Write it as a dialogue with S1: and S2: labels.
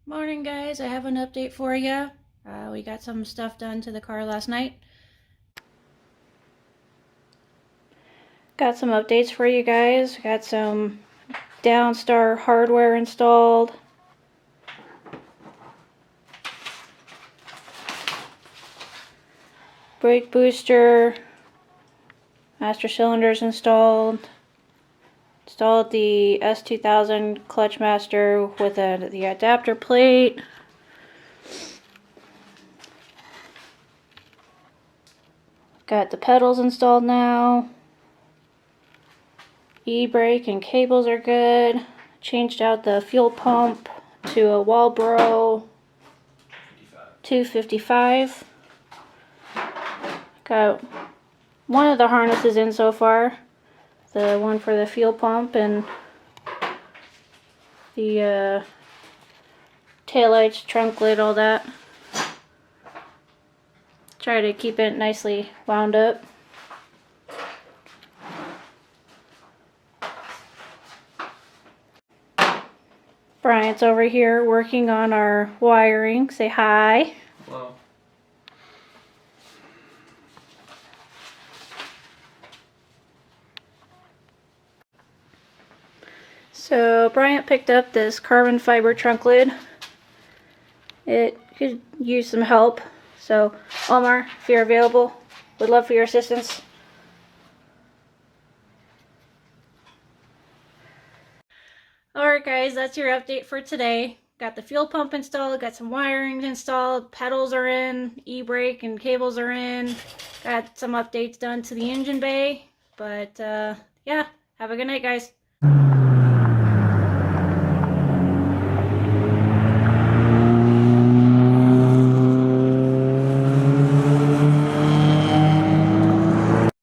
S1: Morning guys, I have an update for you. We got some stuff done to the car last night. Got some updates for you guys. Got some Downstar hardware installed. Brake booster, master cylinders installed. Installed the S2000 clutch master with the adapter plate. Got the pedals installed now. E-brake and cables are good. Changed out the fuel pump to a Walbro 255. Got one of the harnesses in so far. The one for the fuel pump and the taillights, trunk lid, all that. Try to keep it nicely wound up. Bryant's over here working on our wiring. Say hi.
S2: Hello.
S1: So Bryant picked up this carbon fiber trunk lid. It could use some help. So Omar, if you're available, would love for your assistance. Alright guys, that's your update for today. Got the fuel pump installed, got some wiring installed, pedals are in, e-brake and cables are in. Got some updates done to the engine bay. But yeah, have a good night guys.